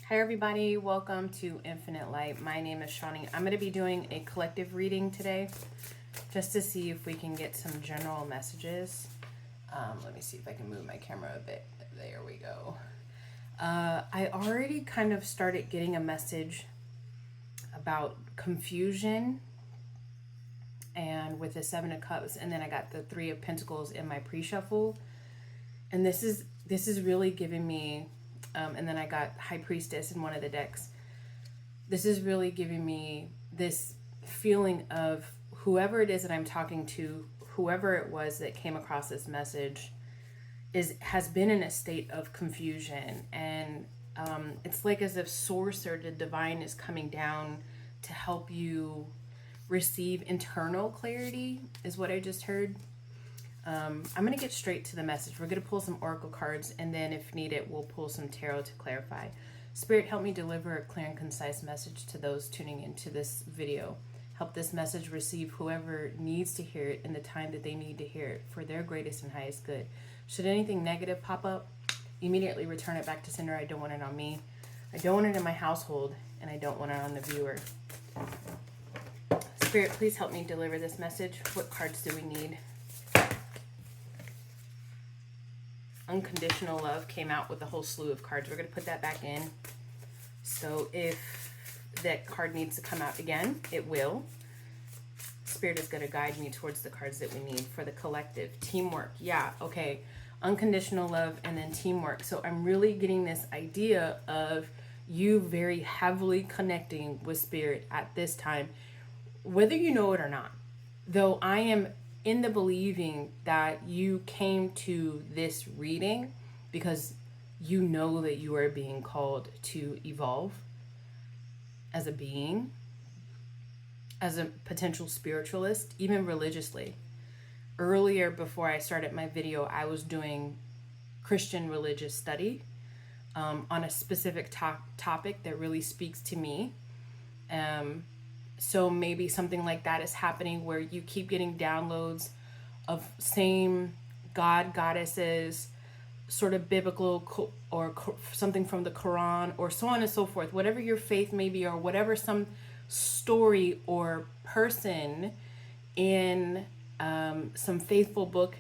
Hi everybody, welcome to Infinite Light. My name is Shawnee. I'm going to be doing a collective reading today just to see if we can get some general messages. Let me see if I can move my camera a bit. There we go. I already kind of started getting a message about confusion and with the Seven of Cups, and then I got the Three of Pentacles in my pre-shuffle. And this is really giving me and then I got High Priestess in one of the decks. This is really giving me this feeling of whoever it is that I'm talking to, whoever it was that came across this message, has been in a state of confusion. And it's like as if Source or the Divine is coming down to help you receive internal clarity, is what I just heard. I'm going to get straight to the message. We're going to pull some oracle cards, and then if needed, we'll pull some tarot to clarify. Spirit, help me deliver a clear and concise message to those tuning into this video. Help this message receive whoever needs to hear it in the time that they need to hear it for their greatest and highest good. Should anything negative pop up, immediately return it back to sender. I don't want it on me. I don't want it in my household, and I don't want it on the viewer. Spirit, please help me deliver this message. What cards do we need? Unconditional love came out with a whole slew of cards. We're going to put that back in. So if that card needs to come out again, it will. Spirit is going to guide me towards the cards that we need for the collective. Teamwork. Yeah, okay. Unconditional love and then teamwork. So I'm really getting this idea of you very heavily connecting with Spirit at this time, whether you know it or not. Though I am in the believing that you came to this reading because you know that you are being called to evolve as a being, as a potential spiritualist, even religiously. Earlier, before I started my video, I was doing Christian religious study on a specific topic that really speaks to me. So maybe something like that is happening where you keep getting downloads of same God, goddesses, sort of biblical or something from the Quran or so on and so forth. Whatever your faith may be, or whatever some story or person in some faithful book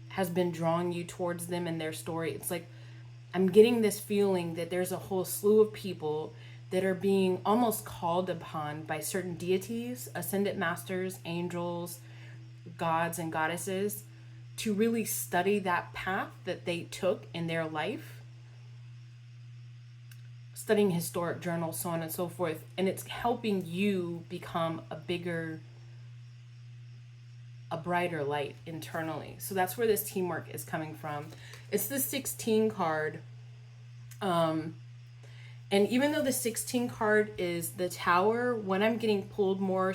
has been drawing you towards them and their story. It's like I'm getting this feeling that there's a whole slew of people that are being almost called upon by certain deities, ascended masters, angels, gods, and goddesses to really study that path that they took in their life, studying historic journals, so on and so forth. And it's helping you become a brighter light internally. So that's where this teamwork is coming from. It's the 16 card. And even though the 16 card is the Tower, what I'm getting pulled more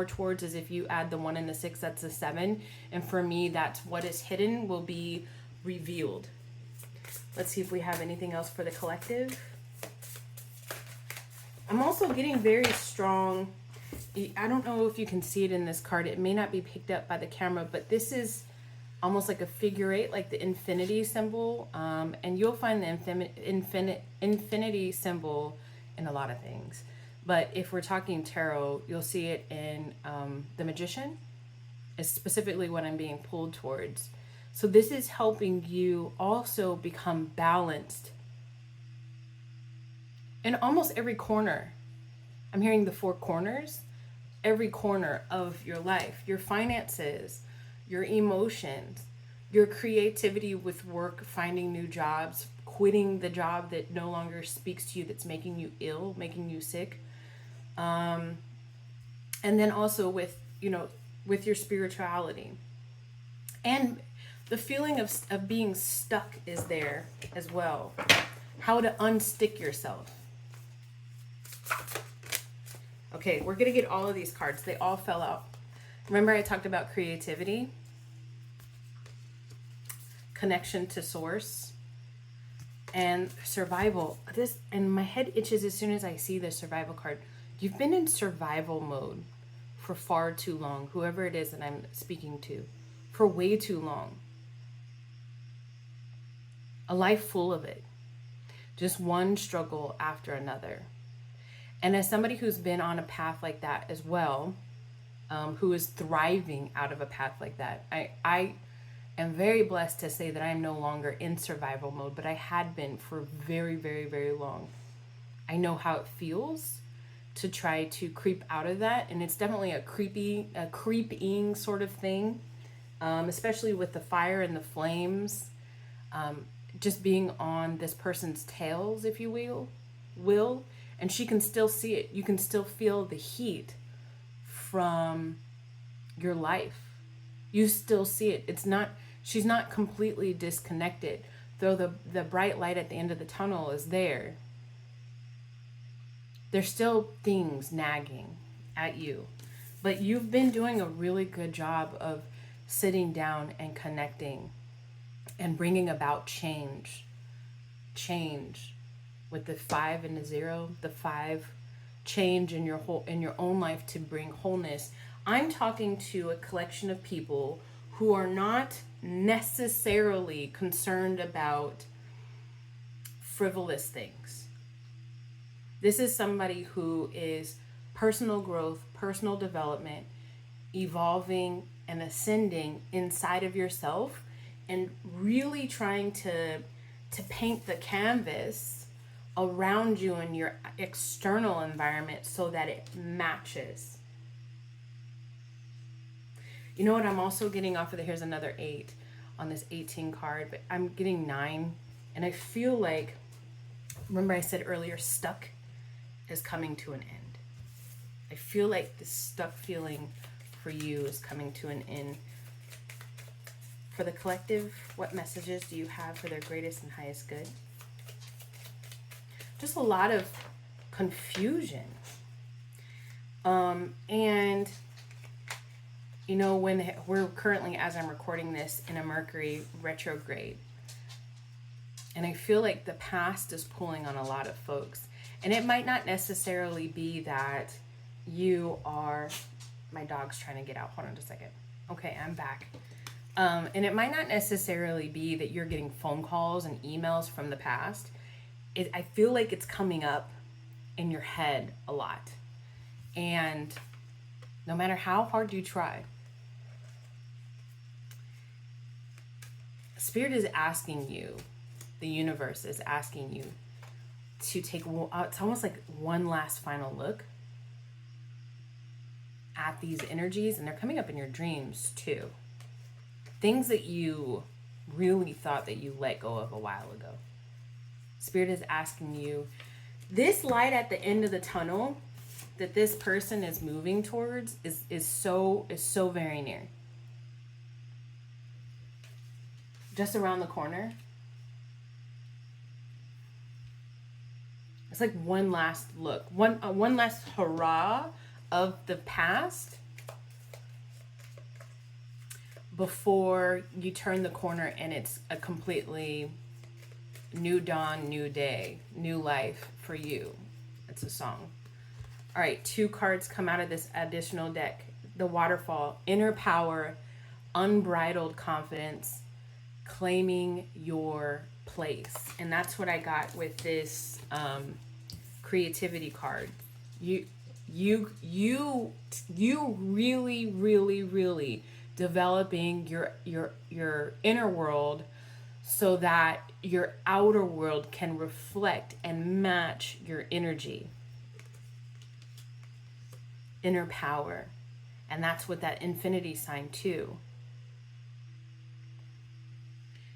towards is if you add the 1 and the 6, that's a 7. And for me, that's what is hidden will be revealed. Let's see if we have anything else for the collective. I'm also getting very strong. I don't know if you can see it in this card. It may not be picked up by the camera, but this is almost like a figure 8, like the infinity symbol. And you'll find the infinity symbol in a lot of things. But if we're talking tarot, you'll see it in the Magician. Is specifically what I'm being pulled towards. So this is helping you also become balanced in almost every corner. I'm hearing the 4 corners. Every corner of your life, your finances, your emotions, your creativity with work, finding new jobs, quitting the job that no longer speaks to you, that's making you ill, making you sick. And then also with your spirituality. And the feeling of being stuck is there as well. How to unstick yourself. Okay, we're going to get all of these cards. They all fell out. Remember I talked about creativity, connection to source, and survival. And my head itches as soon as I see the survival card. You've been in survival mode for far too long, whoever it is that I'm speaking to, for way too long. A life full of it. just one struggle after another. And as somebody who's been on a path like that as well, who is thriving out of a path like that, I am very blessed to say that I am no longer in survival mode, but I had been for very, very, very long. I know how it feels to try to creep out of that, and it's definitely a creeping sort of thing, especially with the fire and the flames, just being on this person's tails, if you will, and she can still see it. You can still feel the heat from your life. You still see it. She's not completely disconnected, though the bright light at the end of the tunnel is there. There's still things nagging at you, but you've been doing a really good job of sitting down and connecting and bringing about change with the 5 and the 0, the 5 change in your own life to bring wholeness. I'm talking to a collection of people who are not necessarily concerned about frivolous things. This is somebody who is personal growth, personal development, evolving and ascending inside of yourself, and really trying to paint the canvas around you and your external environment so that it matches. You know what I'm also getting off of here's another 8 on this 18 card, but I'm getting 9, and I feel like, remember I said earlier, stuck is coming to an end. I feel like this stuck feeling for you is coming to an end. For the collective, what messages do you have for their greatest and highest good? Just a lot of confusion. And you know, when we're currently, as I'm recording this, in a Mercury retrograde, and I feel like the past is pulling on a lot of folks. And it might not necessarily be that you are, my dog's trying to get out. Hold on just a second. Okay, I'm back. And it might not necessarily be that you're getting phone calls and emails from the past. I feel like it's coming up in your head a lot. And no matter how hard you try, Spirit is asking you, the universe is asking you to take, it's almost like one last final look at these energies, and they're coming up in your dreams too. Things that you really thought that you let go of a while ago. Spirit is asking you, this light at the end of the tunnel that this person is moving towards is so very near. Just around the corner. It's like one last look, one last hurrah of the past before you turn the corner and it's a completely new dawn, new day, new life for you. It's a song. All right, 2 cards come out of this additional deck. The Waterfall, inner power, unbridled confidence, claiming your place. And that's what I got with this creativity card. You really developing your inner world so that your outer world can reflect and match your energy. Inner power. And that's what that infinity sign too.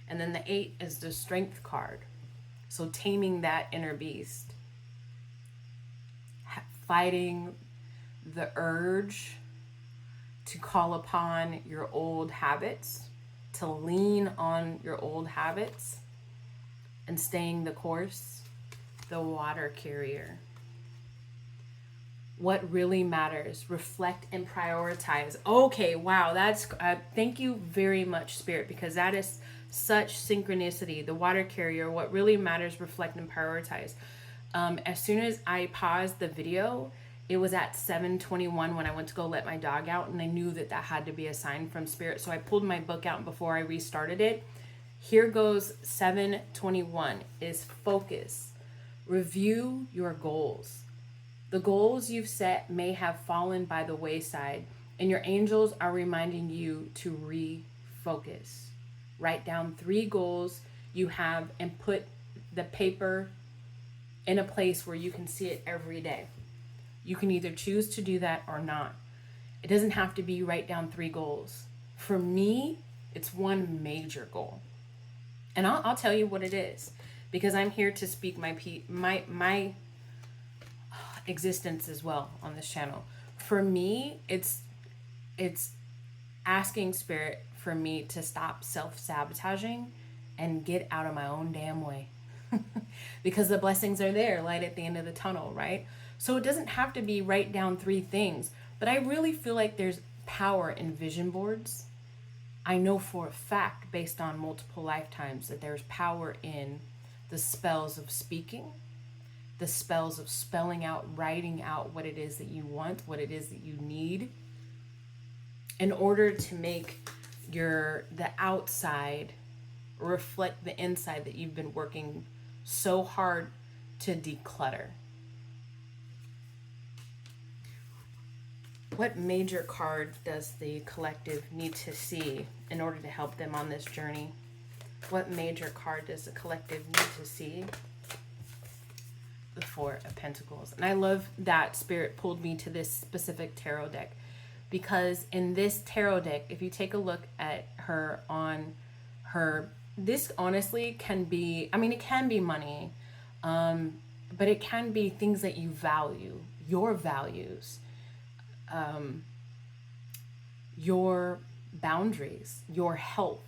And then the 8 is the strength card. So taming that inner beast. Fighting the urge to call upon your old habits, to lean on your old habits, and staying the course. The water carrier. What really matters, reflect and prioritize. Okay, wow, that's thank you very much, Spirit, because that is such synchronicity. The water carrier, what really matters, reflect and prioritize. As soon as I paused the video, it was at 7:21 when I went to go let my dog out, and I knew that had to be a sign from Spirit. So I pulled my book out before I restarted it. Here goes 7:21 is focus. Review your goals. The goals you've set may have fallen by the wayside, and your angels are reminding you to refocus. Write down 3 goals you have and put the paper in a place where you can see it every day. You can either choose to do that or not. It doesn't have to be write down 3 goals. For me, it's one major goal. And I'll tell you what it is, because I'm here to speak my existence as well on this channel. For me, it's asking Spirit for me to stop self-sabotaging and get out of my own damn way. Because the blessings are there, light at the end of the tunnel, right? So it doesn't have to be write down 3 things, but I really feel like there's power in vision boards. I know for a fact, based on multiple lifetimes, that there's power in the spells of speaking, the spells of spelling out, writing out what it is that you want, what it is that you need, in order to make the outside reflect the inside that you've been working so hard to declutter. What major card does the collective need to see in order to help them on this journey? What major card does the collective need to see? The 4 of Pentacles. And I love that Spirit pulled me to this specific tarot deck, because in this tarot deck, if you take a look at her on her, this honestly can be, I mean, it can be money, but it can be things that you value, your values, your boundaries, your health.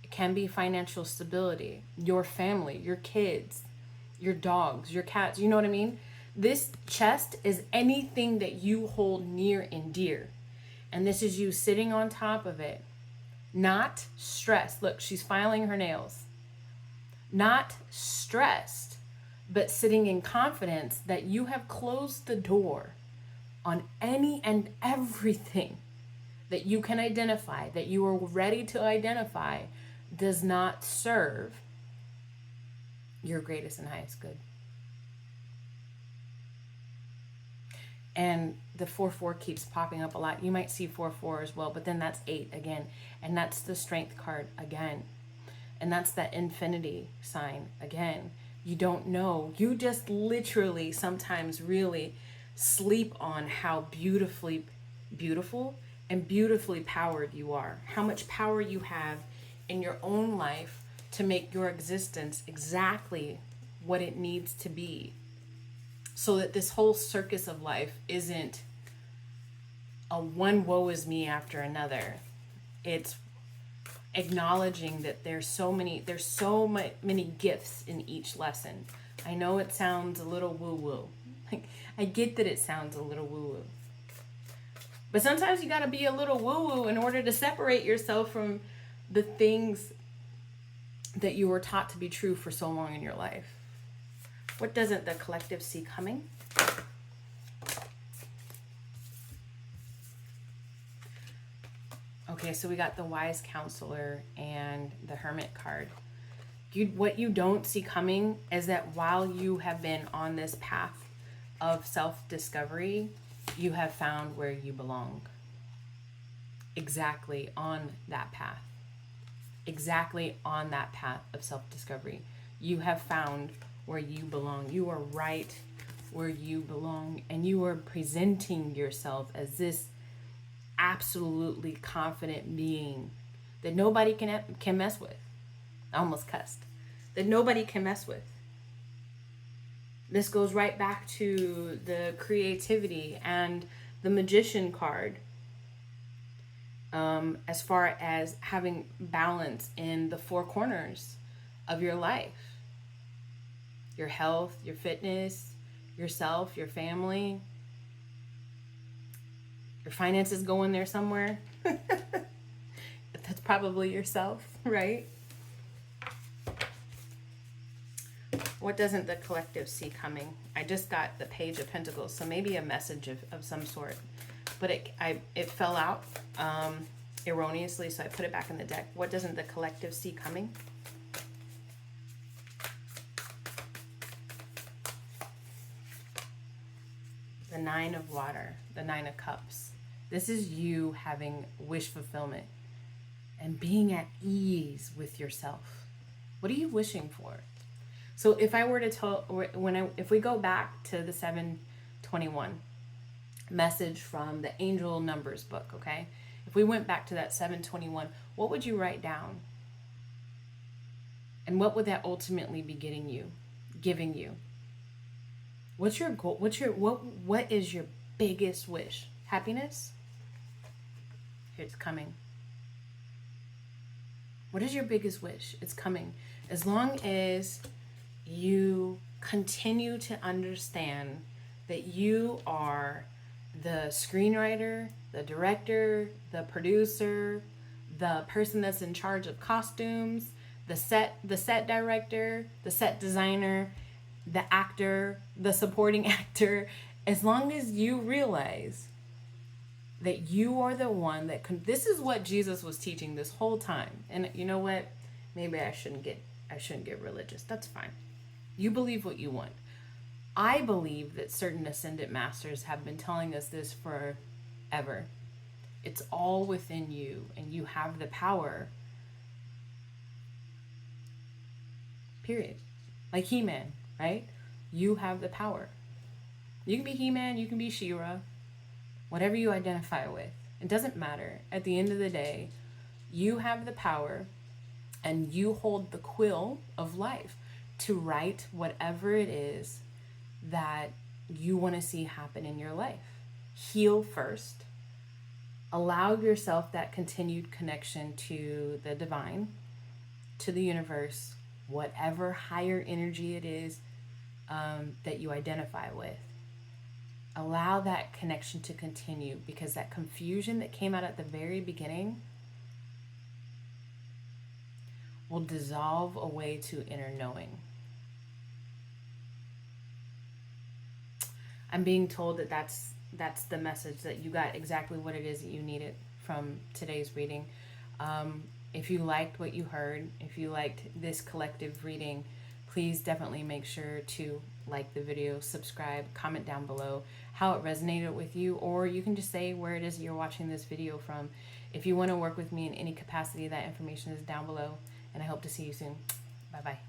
It can be financial stability, your family, your kids, your dogs, your cats. You know what I mean? This chest is anything that you hold near and dear. And this is you sitting on top of it, not stressed. Look, she's filing her nails. Not stressed, but sitting in confidence that you have closed the door on any and everything that you can identify, that you are ready to identify, does not serve your greatest and highest good. And the 4-4 keeps popping up a lot. You might see 4-4 as well, but then that's 8 again. And that's the strength card again. And that's that infinity sign again. You don't know. You just literally sometimes really sleep on how beautifully beautiful and beautifully powered you are. How much power you have in your own life to make your existence exactly what it needs to be. So that this whole circus of life isn't a one woe is me after another. It's acknowledging that there's so many gifts in each lesson. I know it sounds a little woo-woo. Like, I get that it sounds a little woo-woo. But sometimes you got to be a little woo-woo in order to separate yourself from the things that you were taught to be true for so long in your life. What doesn't the collective see coming? Okay, so we got the Wise Counselor and the Hermit card. What you don't see coming is that while you have been on this path of self-discovery, you have found where you belong. Exactly on that path. Exactly on that path of self-discovery. You have found where you belong. You are right where you belong, and you are presenting yourself as this absolutely confident being that nobody can mess with. I almost cussed. That nobody can mess with. This goes right back to the creativity and the Magician card, as far as having balance in the 4 corners of your life. Your health, your fitness, yourself, your family, your finances going there somewhere. That's probably yourself, right? What doesn't the collective see coming? I just got the Page of Pentacles, so maybe a message of some sort. But it fell out erroneously, so I put it back in the deck. What doesn't the collective see coming? the 9 of water, the 9 of cups. This is you having wish fulfillment and being at ease with yourself. What are you wishing for? So if I were to tell, if we go back to the 721 message from the angel numbers book, okay? If we went back to that 721, what would you write down? And what would that ultimately be giving you? What's your goal? What is your biggest wish? Happiness? It's coming. What is your biggest wish? It's coming. As long as you continue to understand that you are the screenwriter, the director, the producer, the person that's in charge of costumes, the set director, the set designer, the actor, the supporting actor, as long as you realize that you are the one that this is what Jesus was teaching this whole time. And you know what? Maybe I shouldn't get religious. That's fine. You believe what you want. I believe that certain ascended masters have been telling us this forever. It's all within you, and you have the power. Period. Like He-Man, right? You have the power. You can be He-Man, you can be She-Ra, whatever you identify with. It doesn't matter. At the end of the day, you have the power, and you hold the quill of life to write whatever it is that you want to see happen in your life. Heal first. Allow yourself that continued connection to the divine, to the universe, whatever higher energy it is that you identify with. Allow that connection to continue, because that confusion that came out at the very beginning will dissolve away to inner knowing. I'm being told that that's the message, that you got exactly what it is that you needed from today's reading. If you liked what you heard, if you liked this collective reading, please definitely make sure to like the video, subscribe, comment down below how it resonated with you, or you can just say where it is you're watching this video from. If you want to work with me in any capacity, that information is down below, and I hope to see you soon. Bye-bye.